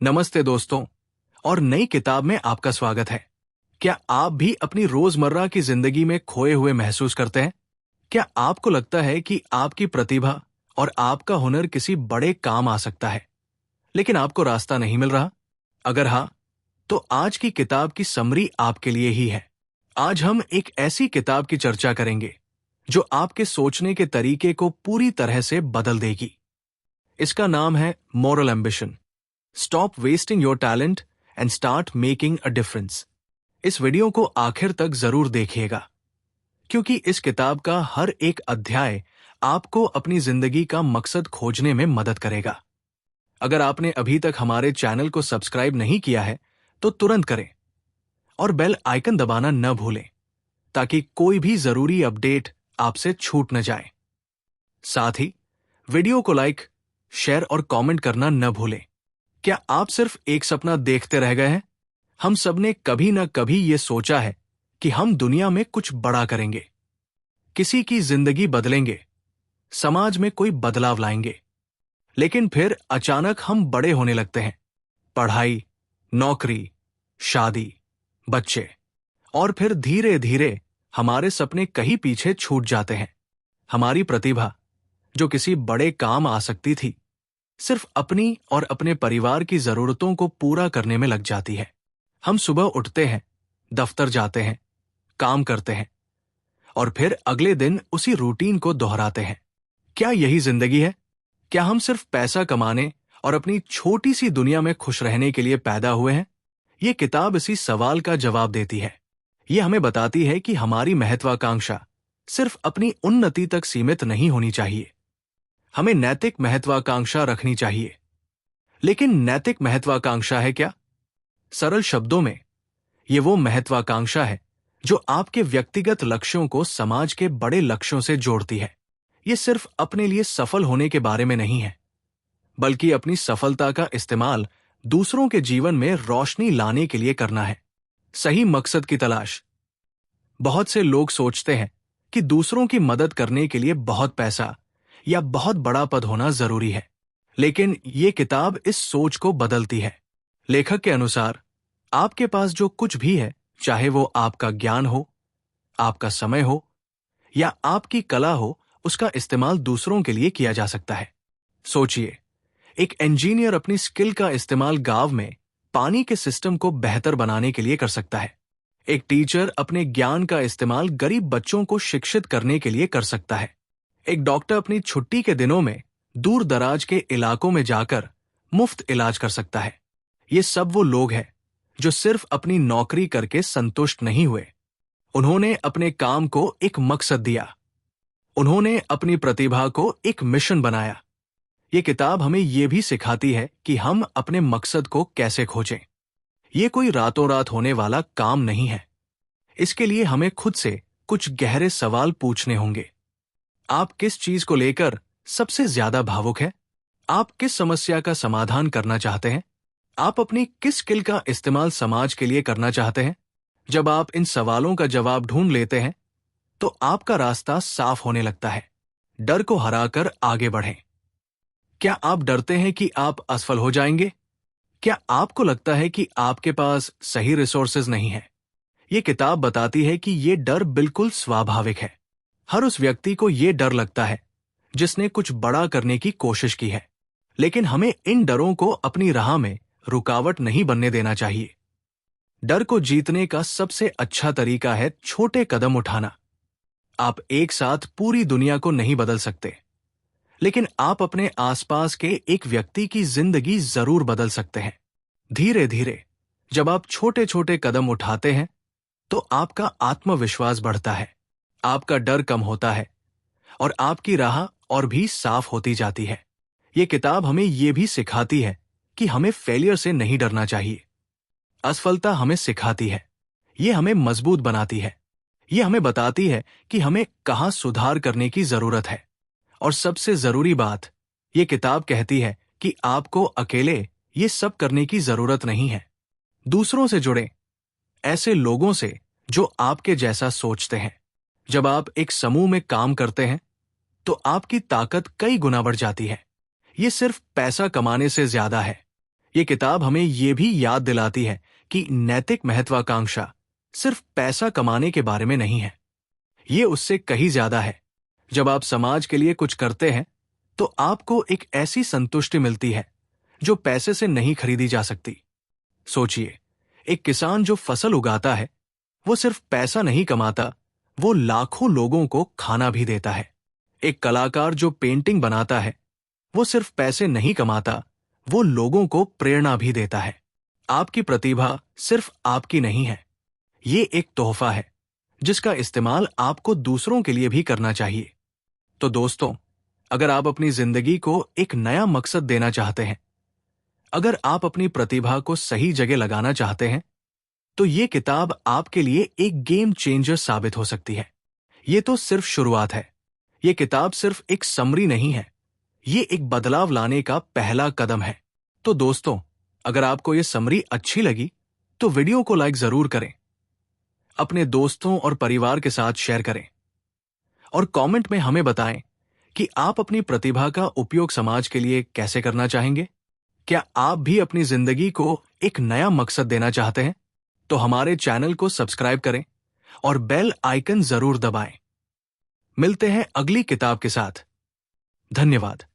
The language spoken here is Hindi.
नमस्ते दोस्तों। और नई किताब में आपका स्वागत है। क्या आप भी अपनी रोजमर्रा की जिंदगी में खोए हुए महसूस करते हैं? क्या आपको लगता है कि आपकी प्रतिभा और आपका हुनर किसी बड़े काम आ सकता है, लेकिन आपको रास्ता नहीं मिल रहा? अगर हाँ, तो आज की किताब की समरी आपके लिए ही है। आज हम एक ऐसी किताब की चर्चा करेंगे जो आपके सोचने के तरीके को पूरी तरह से बदल देगी। इसका नाम है moral ambition, stop wasting your talent and start making a difference. इस वीडियो को आखिर तक जरूर देखिएगा, क्योंकि इस किताब का हर एक अध्याय आपको अपनी जिंदगी का मकसद खोजने में मदद करेगा। अगर आपने अभी तक हमारे चैनल को सब्सक्राइब नहीं किया है तो तुरंत करें और बेल आइकन दबाना न भूलें, ताकि कोई भी जरूरी अपडेट आपसे छूट न जाए। साथ ही वीडियो को लाइक, शेयर और कमेंट करना न भूलें। क्या आप सिर्फ एक सपना देखते रह गए हैं? हम सबने कभी न कभी ये सोचा है कि हम दुनिया में कुछ बड़ा करेंगे, किसी की जिंदगी बदलेंगे, समाज में कोई बदलाव लाएंगे। लेकिन फिर अचानक हम बड़े होने लगते हैं। पढ़ाई, नौकरी, शादी, बच्चे, और फिर धीरे धीरे हमारे सपने कहीं पीछे छूट जाते हैं। हमारी प्रतिभा, जो किसी बड़े काम आ सकती थी, सिर्फ अपनी और अपने परिवार की जरूरतों को पूरा करने में लग जाती है। हम सुबह उठते हैं, दफ्तर जाते हैं, काम करते हैं और फिर अगले दिन उसी रूटीन को दोहराते हैं। क्या यही जिंदगी है? क्या हम सिर्फ पैसा कमाने और अपनी छोटी सी दुनिया में खुश रहने के लिए पैदा हुए हैं? ये किताब इसी सवाल का जवाब देती है। ये हमें बताती है कि हमारी महत्वाकांक्षा सिर्फ अपनी उन्नति तक सीमित नहीं होनी चाहिए। हमें नैतिक महत्वाकांक्षा रखनी चाहिए। लेकिन नैतिक महत्वाकांक्षा है क्या? सरल शब्दों में, ये वो महत्वाकांक्षा है जो आपके व्यक्तिगत लक्ष्यों को समाज के बड़े लक्ष्यों से जोड़ती है। ये सिर्फ अपने लिए सफल होने के बारे में नहीं है, बल्कि अपनी सफलता का इस्तेमाल दूसरों के जीवन में रोशनी लाने के लिए करना है। सही मकसद की तलाश। बहुत से लोग सोचते हैं कि दूसरों की मदद करने के लिए बहुत पैसा या बहुत बड़ा पद होना जरूरी है, लेकिन ये किताब इस सोच को बदलती है। लेखक के अनुसार आपके पास जो कुछ भी है, चाहे वो आपका ज्ञान हो, आपका समय हो या आपकी कला हो, उसका इस्तेमाल दूसरों के लिए किया जा सकता है। सोचिए, एक इंजीनियर अपनी स्किल का इस्तेमाल गांव में पानी के सिस्टम को बेहतर बनाने के लिए कर सकता है। एक टीचर अपने ज्ञान का इस्तेमाल गरीब बच्चों को शिक्षित करने के लिए कर सकता है। एक डॉक्टर अपनी छुट्टी के दिनों में दूर दराज के इलाकों में जाकर मुफ्त इलाज कर सकता है। ये सब वो लोग हैं जो सिर्फ अपनी नौकरी करके संतुष्ट नहीं हुए। उन्होंने अपने काम को एक मकसद दिया। उन्होंने अपनी प्रतिभा को एक मिशन बनाया। ये किताब हमें ये भी सिखाती है कि हम अपने मकसद को कैसे खोजें। ये कोई रातों रात होने वाला काम नहीं है। इसके लिए हमें खुद से कुछ गहरे सवाल पूछने होंगे। आप किस चीज को लेकर सबसे ज्यादा भावुक हैं? आप किस समस्या का समाधान करना चाहते हैं? आप अपनी किस स्किल का इस्तेमाल समाज के लिए करना चाहते हैं? जब आप इन सवालों का जवाब ढूंढ लेते हैं, तो आपका रास्ता साफ होने लगता है। डर को हराकर आगे बढ़ें। क्या आप डरते हैं कि आप असफल हो जाएंगे? क्या आपको लगता है कि आपके पास सही रिसोर्सेज नहीं है? ये किताब बताती है कि ये डर बिल्कुल स्वाभाविक है। हर उस व्यक्ति को ये डर लगता है जिसने कुछ बड़ा करने की कोशिश की है। लेकिन हमें इन डरों को अपनी राह में रुकावट नहीं बनने देना चाहिए। डर को जीतने का सबसे अच्छा तरीका है छोटे कदम उठाना। आप एक साथ पूरी दुनिया को नहीं बदल सकते, लेकिन आप अपने आसपास के एक व्यक्ति की जिंदगी जरूर बदल सकते हैं। धीरे धीरे जब आप छोटे छोटे कदम उठाते हैं, तो आपका आत्मविश्वास बढ़ता है, आपका डर कम होता है और आपकी राह और भी साफ होती जाती है। ये किताब हमें ये भी सिखाती है कि हमें फेलियर से नहीं डरना चाहिए। असफलता हमें सिखाती है, ये हमें मजबूत बनाती है। ये हमें बताती है कि हमें कहाँ सुधार करने की जरूरत है। और सबसे जरूरी बात, ये किताब कहती है कि आपको अकेले ये सब करने की जरूरत नहीं है। दूसरों से जुड़ें, ऐसे लोगों से जो आपके जैसा सोचते हैं। जब आप एक समूह में काम करते हैं, तो आपकी ताकत कई गुना बढ़ जाती है। ये सिर्फ पैसा कमाने से ज्यादा है। ये किताब हमें ये भी याद दिलाती है कि नैतिक महत्वाकांक्षा सिर्फ पैसा कमाने के बारे में नहीं है। ये उससे कहीं ज्यादा है। जब आप समाज के लिए कुछ करते हैं तो आपको एक ऐसी संतुष्टि मिलती है जो पैसे से नहीं खरीदी जा सकती। सोचिए, एक किसान जो फसल उगाता है वो सिर्फ पैसा नहीं कमाता, वो लाखों लोगों को खाना भी देता है। एक कलाकार जो पेंटिंग बनाता है वो सिर्फ पैसे नहीं कमाता, वो लोगों को प्रेरणा भी देता है। आपकी प्रतिभा सिर्फ आपकी नहीं है, ये एक तोहफा है जिसका इस्तेमाल आपको दूसरों के लिए भी करना चाहिए। तो दोस्तों, अगर आप अपनी जिंदगी को एक नया मकसद देना चाहते हैं, अगर आप अपनी प्रतिभा को सही जगह लगाना चाहते हैं, तो ये किताब आपके लिए एक गेम चेंजर साबित हो सकती है। ये तो सिर्फ शुरुआत है। ये किताब सिर्फ एक समरी नहीं है, ये एक बदलाव लाने का पहला कदम है। तो दोस्तों, अगर आपको ये समरी अच्छी लगी तो वीडियो को लाइक जरूर करें, अपने दोस्तों और परिवार के साथ शेयर करें और कमेंट में हमें बताएं कि आप अपनी प्रतिभा का उपयोग समाज के लिए कैसे करना चाहेंगे। क्या आप भी अपनी जिंदगी को एक नया मकसद देना चाहते हैं? तो हमारे चैनल को सब्सक्राइब करें और बेल आइकन जरूर दबाएं। मिलते हैं अगली किताब के साथ। धन्यवाद।